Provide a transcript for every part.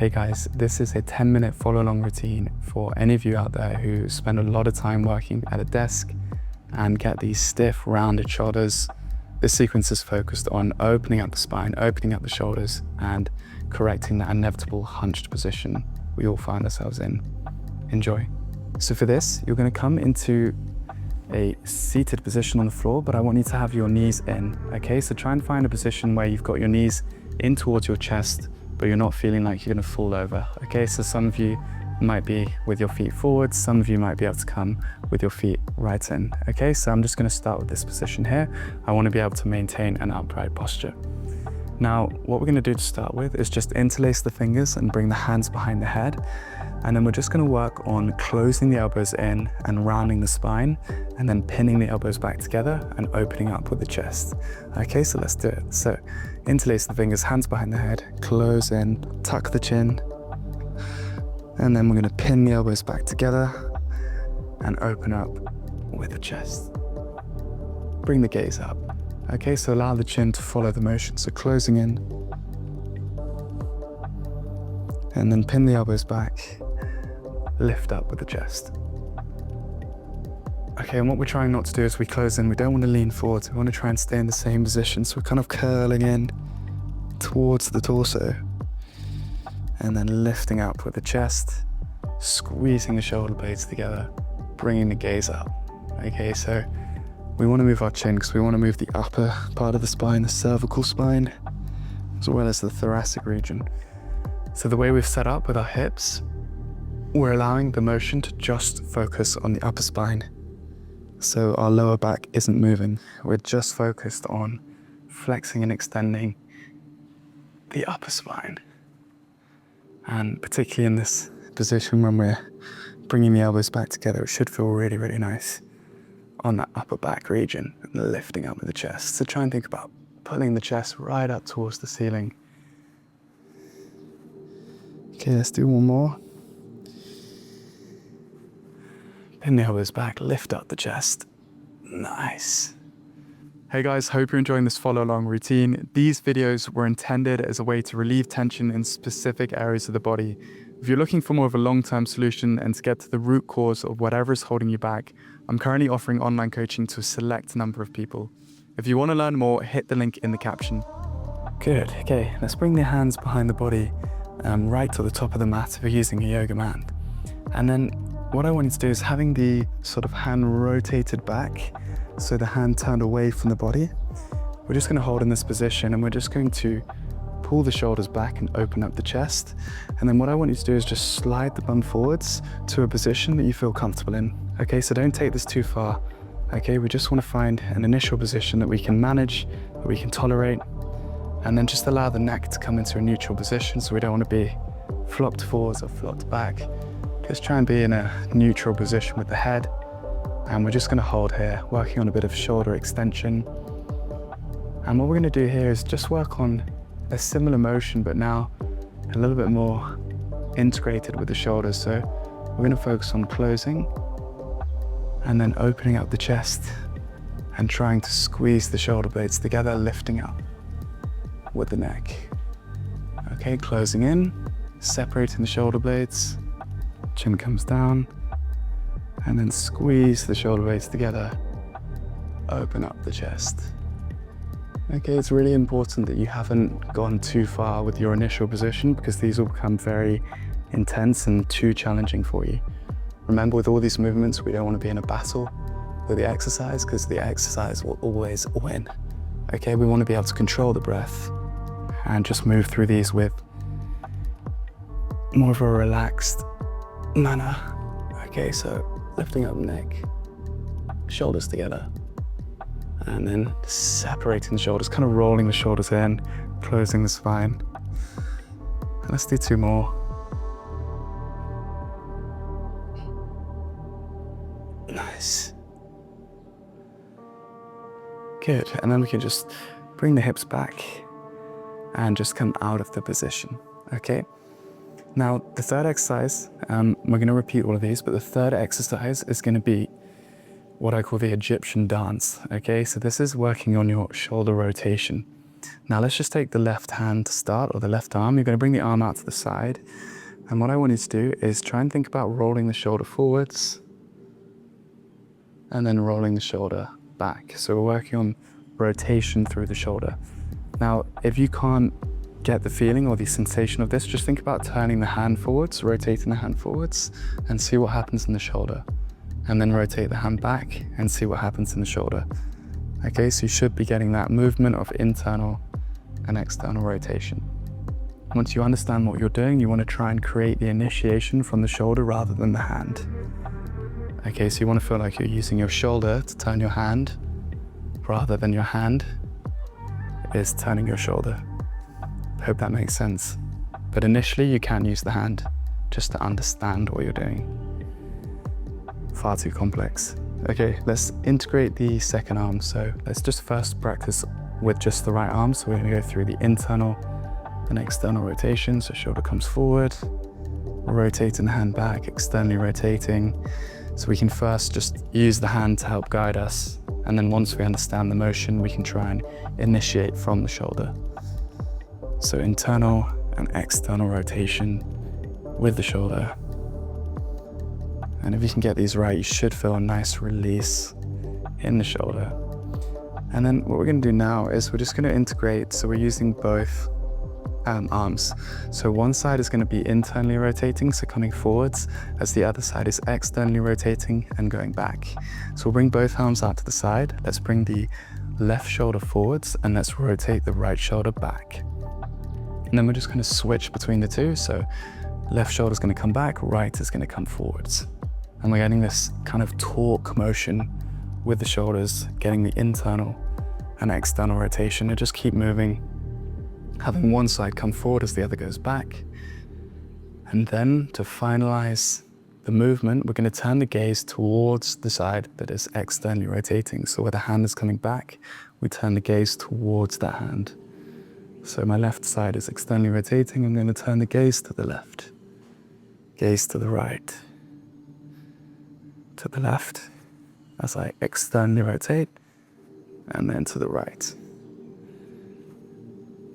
Hey guys, this is a 10-minute follow-along routine for any of you out there who spend a lot of time working at a desk and get these stiff, rounded shoulders. This sequence is focused on opening up the spine, opening up the shoulders, and correcting that inevitable hunched position we all find ourselves in. Enjoy. So for this, you're going to come into a seated position on the floor, but I want you to have your knees in, okay? So try and find a position where you've got your knees in towards your chest, but you're not feeling like you're going to fall over, okay? So some of you might be with your feet forward, some of you might be able to come with your feet right in, okay? So I'm just going to start with this position here. I want to be able to maintain an upright posture. Now, what we're going to do to start with is just interlace the fingers and bring the hands behind the head. And then we're just going to work on closing the elbows in and rounding the spine, and then pinning the elbows back together and opening up with the chest. Okay, so let's do it. So interlace the fingers, hands behind the head, close in, tuck the chin, and then we're going to pin the elbows back together and open up with the chest. Bring the gaze up. Okay, so allow the chin to follow the motion. So closing in, and then pin the elbows back, lift up with the chest. Okay, and what we're trying not to do is we close in, we don't want to lean forward, we want to try and stay in the same position. So we're kind of curling in towards the torso, and then lifting up with the chest, squeezing the shoulder blades together, bringing the gaze up. Okay, so we want to move our chin because we want to move the upper part of the spine, the cervical spine, as well as the thoracic region. So the way we've set up with our hips, we're allowing the motion to just focus on the upper spine. So our lower back isn't moving. We're just focused on flexing and extending the upper spine. And particularly in this position when we're bringing the elbows back together, it should feel really, really nice on that upper back region and lifting up with the chest. So try and think about pulling the chest right up towards the ceiling. Okay, let's do one more. Pin the elbows back, lift up the chest. Nice. Hey guys, hope you're enjoying this follow-along routine. These videos were intended as a way to relieve tension in specific areas of the body. If you're looking for more of a long-term solution and to get to the root cause of whatever is holding you back, I'm currently offering online coaching to a select number of people. If you want to learn more, hit the link in the caption. Good, okay, let's bring the hands behind the body, right to the top of the mat if you're using a yoga mat. And then what I want you to do is having the sort of hand rotated back, so the hand turned away from the body. We're just going to hold in this position and we're just going to pull the shoulders back and open up the chest. And then what I want you to do is just slide the bum forwards to a position that you feel comfortable in. Okay, so don't take this too far. Okay, we just want to find an initial position that we can manage, that we can tolerate, and then just allow the neck to come into a neutral position. So we don't want to be flopped forwards or flopped back. Just try and be in a neutral position with the head. And we're just going to hold here, working on a bit of shoulder extension. And what we're going to do here is just work on a similar motion, but now a little bit more integrated with the shoulders. So we're going to focus on closing and then opening up the chest and trying to squeeze the shoulder blades together, lifting up with the neck. Okay, closing in, separating the shoulder blades, chin comes down, and then squeeze the shoulder blades together, open up the chest. Okay, it's really important that you haven't gone too far with your initial position because these will become very intense and too challenging for you. Remember, with all these movements, we don't want to be in a battle with the exercise because the exercise will always win. Okay, we want to be able to control the breath and just move through these with more of a relaxed manner. Okay, so lifting up the neck, shoulders together, and then separating the shoulders, kind of rolling the shoulders in, closing the spine. And let's do two more. Nice. Good, and then we can just bring the hips back and just come out of the position, okay? Now, the third exercise, we're going to repeat all of these, but the third exercise is going to be what I call the Egyptian dance, okay? So this is working on your shoulder rotation. Now let's just take the left hand to start, or the left arm. You're going to bring the arm out to the side. And what I want you to do is try and think about rolling the shoulder forwards and then rolling the shoulder back. So we're working on rotation through the shoulder. Now, if you can't get the feeling or the sensation of this, just think about turning the hand forwards, rotating the hand forwards, and see what happens in the shoulder. And then rotate the hand back and see what happens in the shoulder. Okay, so you should be getting that movement of internal and external rotation. Once you understand what you're doing, you want to try and create the initiation from the shoulder rather than the hand. Okay, so you want to feel like you're using your shoulder to turn your hand rather than your hand is turning your shoulder. Hope that makes sense. But initially you can use the hand just to understand what you're doing. Far too complex. Okay, let's integrate the second arm. So let's just first practice with just the right arm. So we're going to go through the internal and external rotation. So shoulder comes forward, rotating the hand back, externally rotating. So we can first just use the hand to help guide us. And then once we understand the motion, we can try and initiate from the shoulder. So internal and external rotation with the shoulder. And if you can get these right, you should feel a nice release in the shoulder. And then what we're going to do now is we're just going to integrate. So we're using both arms. So one side is going to be internally rotating, so coming forwards, as the other side is externally rotating and going back. So we'll bring both arms out to the side. Let's bring the left shoulder forwards and let's rotate the right shoulder back. And then we're just going to switch between the two. So left shoulder is going to come back, right is going to come forwards. And we're getting this kind of torque motion with the shoulders, getting the internal and external rotation, and just keep moving, having one side come forward as the other goes back. And then to finalize the movement, we're going to turn the gaze towards the side that is externally rotating. So where the hand is coming back, we turn the gaze towards that hand. So my left side is externally rotating. I'm going to turn the gaze to the left, gaze to the right, to the left as I externally rotate, and then to the right.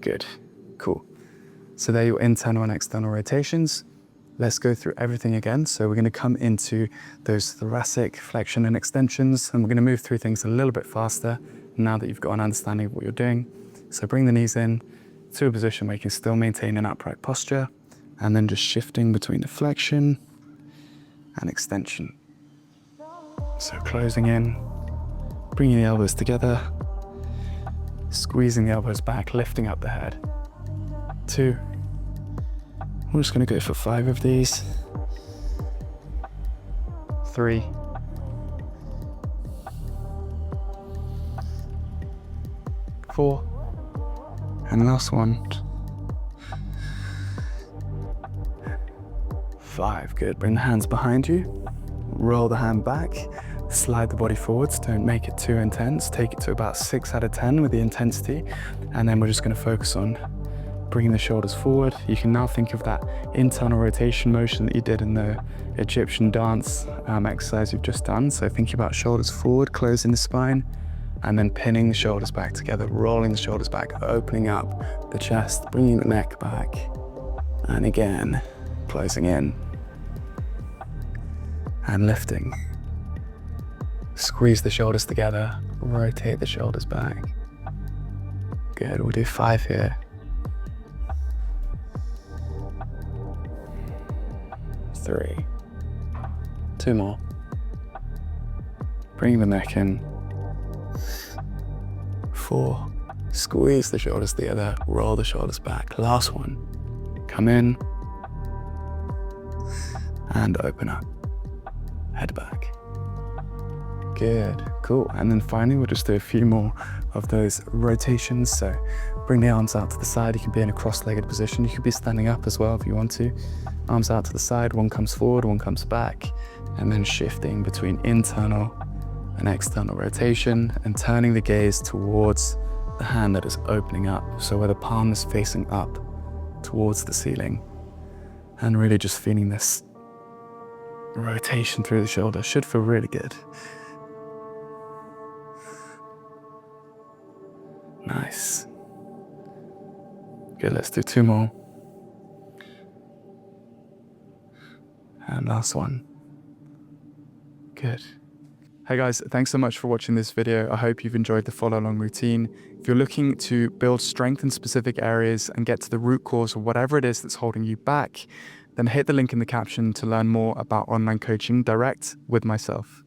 Good, cool. So there are your internal and external rotations. Let's go through everything again. So we're going to come into those thoracic flexion and extensions, and we're going to move through things a little bit faster now that you've got an understanding of what you're doing. So bring the knees in to a position where you can still maintain an upright posture, and then just shifting between the flexion and extension. So closing in, bringing the elbows together, squeezing the elbows back, lifting up the head. 2. We're just going to go for 5 of these. 3. 4. And last one. 5. Good. Bring the hands behind you. Roll the hand back. Slide the body forwards. Don't make it too intense. Take it to about 6 out of 10 with the intensity. And then we're just going to focus on bringing the shoulders forward. You can now think of that internal rotation motion that you did in the Egyptian dance exercise you've just done. So think about shoulders forward, closing the spine, and then pinning the shoulders back together, rolling the shoulders back, opening up the chest, bringing the neck back, and again, closing in and lifting. Squeeze the shoulders together, rotate the shoulders back. Good, we'll do 5 here. 3. 2 more. Bring the neck in. 4. Squeeze the shoulders together, roll the shoulders back. Last one. Come in and open up. Head back. Good, cool. And then finally, we'll just do a few more of those rotations. So bring the arms out to the side. You can be in a cross-legged position. You could be standing up as well if you want to. Arms out to the side, one comes forward, one comes back, and then shifting between internal and external rotation and turning the gaze towards the hand that is opening up. So where the palm is facing up towards the ceiling, and really just feeling this rotation through the shoulder. Should feel really good. Nice. Good, let's do 2 more. And last one. Good. Hey guys, thanks so much for watching this video. I hope you've enjoyed the follow along routine. If you're looking to build strength in specific areas and get to the root cause of whatever it is that's holding you back, then hit the link in the caption to learn more about online coaching direct with myself.